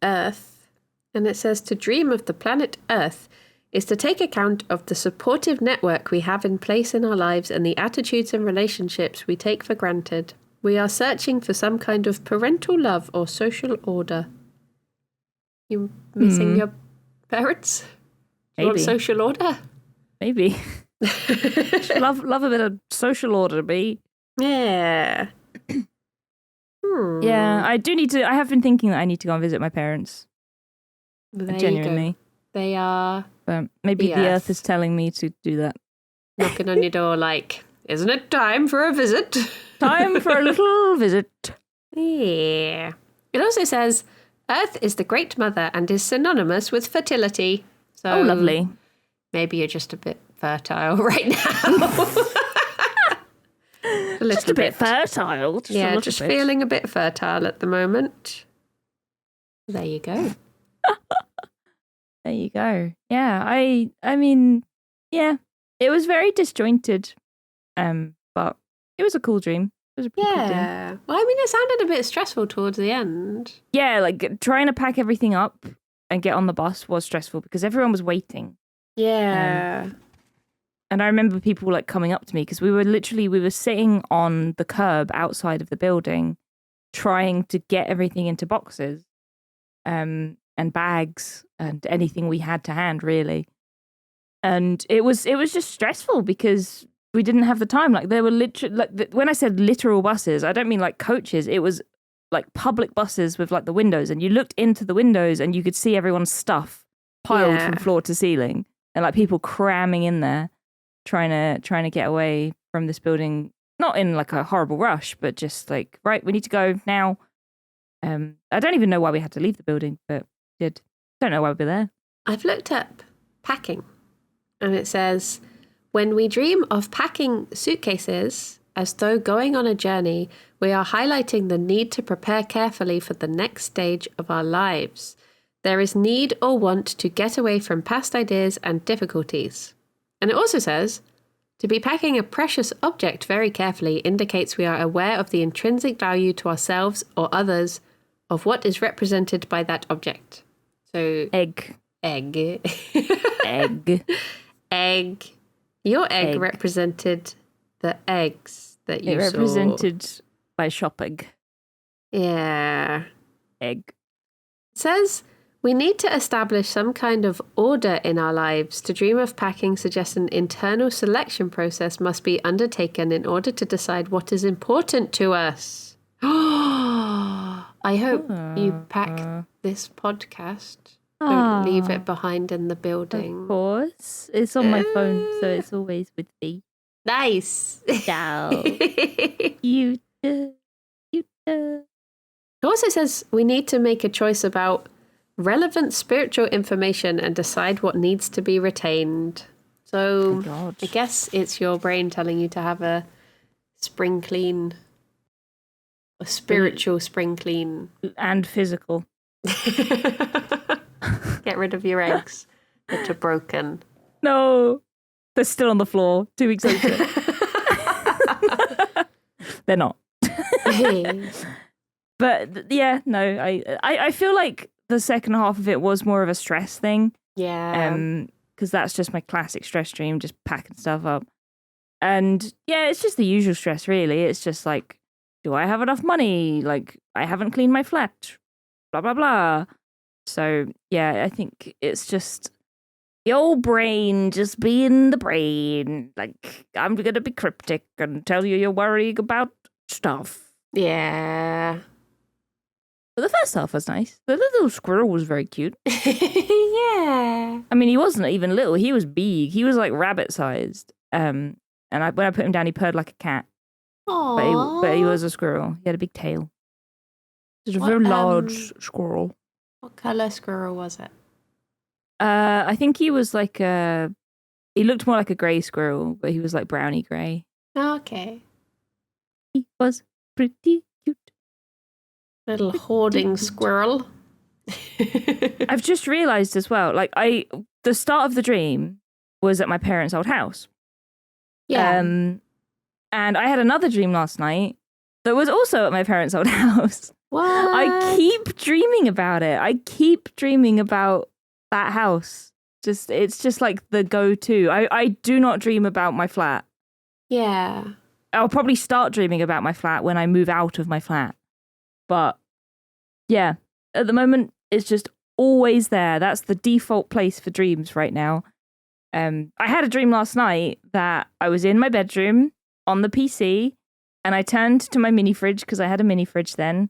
Earth, and it says to dream of the planet Earth is to take account of the supportive network we have in place in our lives and the attitudes and relationships we take for granted. We are searching for some kind of parental love or social order. You missing your parents? You want Maybe. social order? Maybe. love a bit of social order, B. Yeah. Yeah, I do need to. I have been thinking that I need to go and visit my parents. There Genuinely. you go. They are But maybe the earth is telling me to do that. knocking on your door like, isn't it time for a visit? Time for a little visit. Yeah. It also says, Earth is the great mother and is synonymous with fertility. So Oh, lovely. maybe you're just a bit fertile right now. Just a bit fertile. Just feeling a bit fertile at the moment. There you go. There you go. Yeah, I mean, yeah, it was very disjointed, but it was a cool dream. It was a pretty cool dream. Yeah. Well, I mean, it sounded a bit stressful towards the end. Yeah, like trying to pack everything up and get on the bus was stressful because everyone was waiting. Yeah. And I remember people like coming up to me because we were sitting on the curb outside of the building, trying to get everything into boxes, and bags and anything we had to hand, really. And it was just stressful because we didn't have the time. Like there were literally when I said literal buses, I don't mean like coaches. It was like public buses with like the windows, and you looked into the windows and you could see everyone's stuff piled from floor to ceiling, and like people cramming in there. Trying to get away from this building, not in like a horrible rush, but just like, right, we need to go now. I don't even know why we had to leave the building, but we did. Don't know why we were there. I've looked up packing, and it says, when we dream of packing suitcases as though going on a journey, we are highlighting the need to prepare carefully for the next stage of our lives. There is need or want to get away from past ideas and difficulties. And it also says, to be packing a precious object very carefully indicates we are aware of the intrinsic value to ourselves or others of what is represented by that object. So, Egg. Egg. Egg. Your egg represented the eggs that you saw. It represented my shop egg. Yeah. Egg. It says, we need to establish some kind of order in our lives. To dream of packing suggests an internal selection process must be undertaken in order to decide what is important to us. I hope you pack this podcast. Don't leave it behind in the building. Of course. It's on my phone, so it's always with me. Nice. Ciao. You. It also says we need to make a choice about relevant spiritual information and decide what needs to be retained. So I guess it's your brain telling you to have a spring clean, a spiritual spring clean. And physical. Get rid of your eggs that are broken. No, they're still on the floor 2 weeks later. They're not. But yeah, no, I feel like the second half of it was more of a stress thing. Yeah. Because that's just my classic stress dream, just packing stuff up. And yeah, it's just the usual stress, really. It's just like, do I have enough money? Like, I haven't cleaned my flat. Blah, blah, blah. So yeah, I think it's just the old brain just being the brain. Like, I'm going to be cryptic and tell you you're worrying about stuff. Yeah. But the first half was nice. The little squirrel was very cute. Yeah. I mean, he wasn't even little. He was big. He was like rabbit-sized. And when I put him down, he purred like a cat. Aww. But he was a squirrel. He had a big tail. It was a very large squirrel. What colour squirrel was it? I think he was like he looked more like a grey squirrel, but he was like browny grey. Okay. He was pretty cute. Little hoarding squirrel. I've just realised as well, like the start of the dream was at my parents' old house. Yeah. And I had another dream last night that was also at my parents' old house. What? I keep dreaming about it. I keep dreaming about that house. It's just like the go-to. I do not dream about my flat. Yeah. I'll probably start dreaming about my flat when I move out of my flat. But yeah, at the moment, it's just always there. That's the default place for dreams right now. I had a dream last night that I was in my bedroom on the PC and I turned to my mini fridge because I had a mini fridge then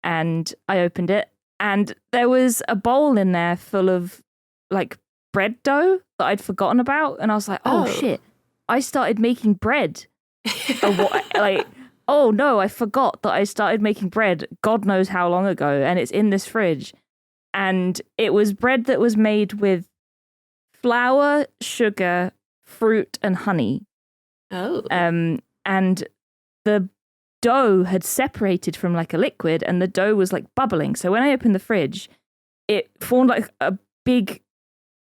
and I opened it and there was a bowl in there full of like bread dough that I'd forgotten about. And I was like, oh shit, I started making bread. Oh no, I forgot that I started making bread God knows how long ago and it's in this fridge. And it was bread that was made with flour, sugar, fruit, and honey. Oh. And the dough had separated from like a liquid and the dough was like bubbling. So when I opened the fridge, it formed like a big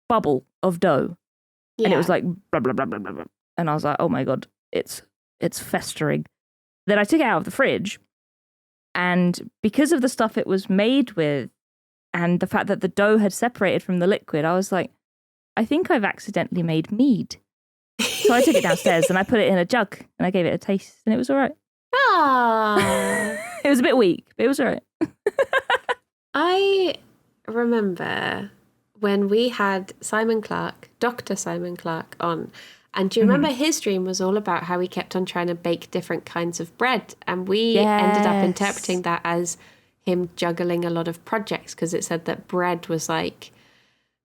bubble of dough. Yeah. And it was like blah, blah, blah, blah, blah, blah. And I was like, oh my God, it's festering. Then I took it out of the fridge. And because of the stuff it was made with and the fact that the dough had separated from the liquid, I was like, I think I've accidentally made mead. So I took it downstairs and I put it in a jug and I gave it a taste and it was all right. Ah. It was a bit weak, but it was all right. I remember when we had Dr. Simon Clark on, and do you remember his dream was all about how he kept on trying to bake different kinds of bread, and we ended up interpreting that as him juggling a lot of projects because it said that bread was like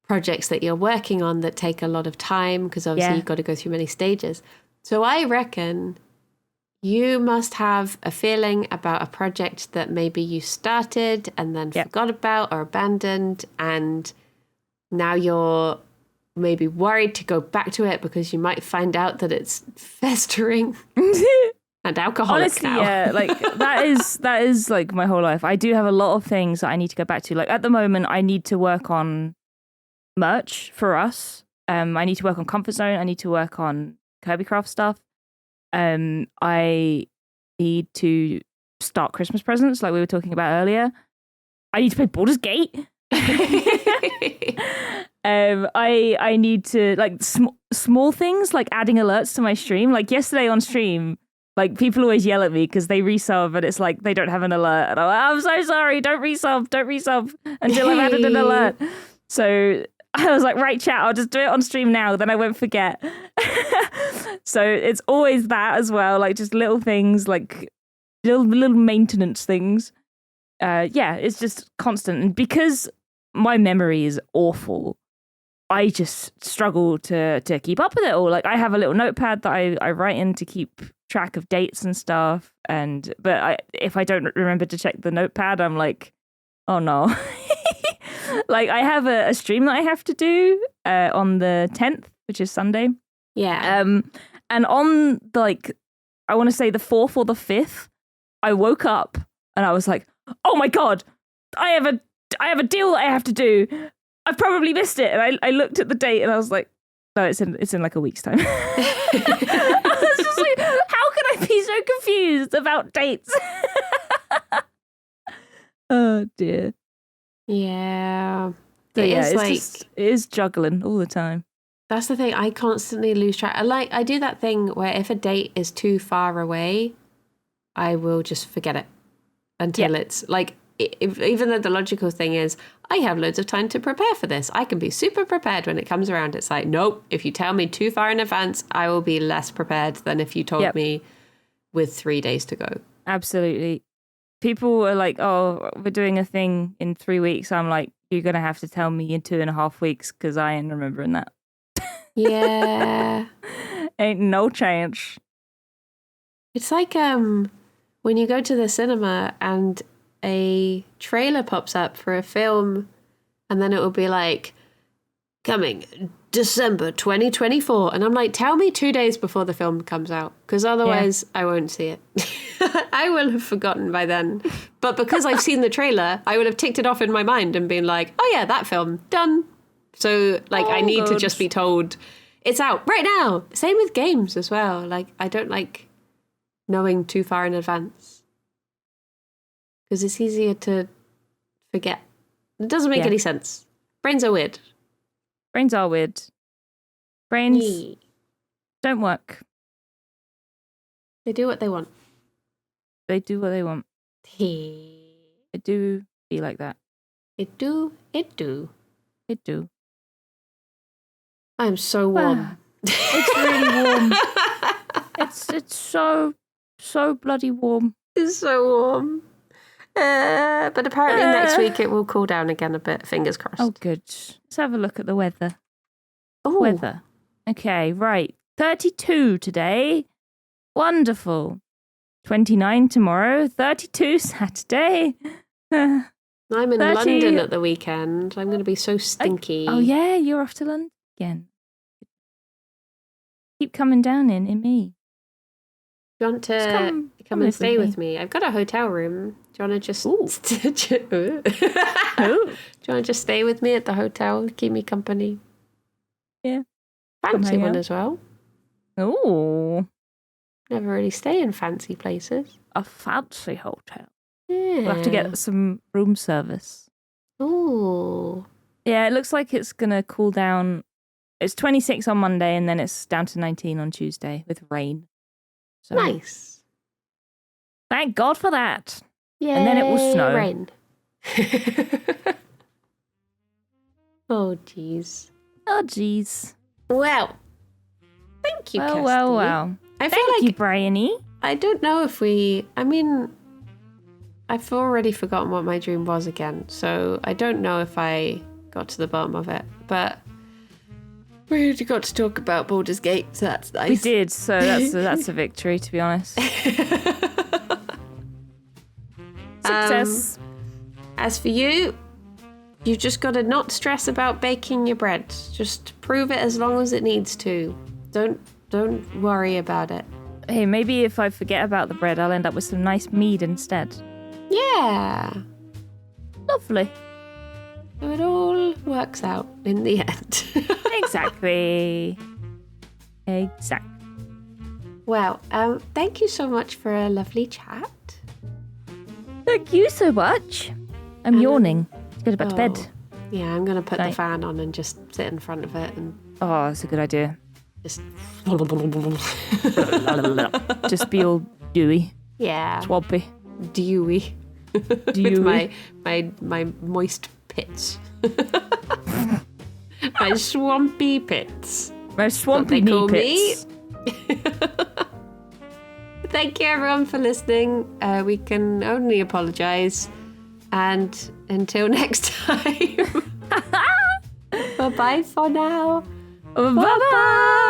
projects that you're working on that take a lot of time because obviously you've got to go through many stages. So I reckon you must have a feeling about a project that maybe you started and then forgot about or abandoned, and now you're maybe worried to go back to it because you might find out that it's festering and alcoholic. Honestly, now. yeah, like that is like my whole life. I do have a lot of things that I need to go back to. Like at the moment, I need to work on merch for us. I need to work on Comfort Zone. I need to work on Kirby Craft stuff. I need to start Christmas presents like we were talking about earlier. I need to play Baldur's Gate. I need to like small things like adding alerts to my stream. Like yesterday on stream, like people always yell at me because they resub and it's like they don't have an alert. And I'm so sorry, don't resub until I've added an alert. So I was like, right, chat, I'll just do it on stream now, then I won't forget. So it's always that as well, like just little things, like little maintenance things. It's just constant. And because my memory is awful, I just struggle to keep up with it all. Like I have a little notepad that I write in to keep track of dates and stuff. But if I don't remember to check the notepad, I'm like, oh no. Like I have a stream that I have to do on the 10th, which is Sunday. Yeah. And on the, like, I want to say the 4th or the 5th, I woke up and I was like, oh my God, I have a deal that I have to do. I've probably missed it. And I looked at the date and I was like, no, it's in like a week's time. I was just like, how can I be so confused about dates? Oh dear. Yeah. So it is juggling all the time. That's the thing. I constantly lose track. I do that thing where if a date is too far away, I will just forget it until it's like, even though the logical thing is I have loads of time to prepare for this. I can be super prepared when it comes around. It's like, nope, if you tell me too far in advance, I will be less prepared than if you told me with 3 days to go. Absolutely. People are like, oh, we're doing a thing in 3 weeks. I'm like, you're going to have to tell me in 2.5 weeks because I ain't remembering that. Yeah. Ain't no chance. It's like when you go to the cinema and a trailer pops up for a film and then it will be like, coming December 2024. And I'm like, tell me 2 days before the film comes out because otherwise I won't see it. I will have forgotten by then. But because I've seen the trailer, I would have ticked it off in my mind and been like, oh yeah, that film, done. So like I need to just be told it's out right now. Same with games as well. Like, I don't like knowing too far in advance because it's easier to forget. It doesn't make any sense. Brains are weird. Brains are weird. Brains Yeah. don't work. They do what they want. They do what they want. It It do be like that. do. It do. I'm so warm. It's really warm. It's so bloody warm. It's so warm. But apparently next week it will cool down again a bit. Fingers crossed. Oh, good. Let's have a look at the weather. Ooh. Weather. Okay, right. 32 today. Wonderful. 29 tomorrow. 32 Saturday. I'm in 30. London at the weekend. I'm going to be so stinky. Oh, yeah, you're off to London again. Keep coming down in me. Do you want to come and live stay with with me? I've got a hotel room. Do you want to just Ooh. Do you want to just stay with me at the hotel? Keep me company. Yeah. Fancy hang one out. as well. Oh, Never really stay in fancy places. a fancy hotel. Yeah. We'll have to get some room service. Ooh. Yeah, it looks like it's going to cool down. It's 26 on Monday and then it's down to 19 on Tuesday with rain. So, Nice. thank God for that. Yeah. And then it will snow. Rain. Oh, jeez. Oh, jeez. Well, thank you, Kirsty. Well. I feel Thank like you, Bryony. I don't know if I've already forgotten what my dream was again, so I don't know if I got to the bottom of it, but we got to talk about Baldur's Gate, so that's nice. We did, so that's a victory, to be honest. Success. As for you, you've just got to not stress about baking your bread. Just prove it as long as it needs to. Don't worry about it. Hey, maybe if I forget about the bread, I'll end up with some nice mead instead. Yeah. Lovely. So it all works out in the end. Exactly. Well, thank you so much for a lovely chat. Thank you so much. I'm yawning. Let's go back to bed. Yeah, I'm going to put the Night. fan on and just sit in front of it and Oh, that's a good idea. just... Just be all dewy, Yeah. swampy. Dewy. Dewy. my moist pits. My swampy pits. My swampy That's knee what they pits. Thank you everyone for listening. We can only apologise. And until next time. Bye-bye for now. Bye-bye.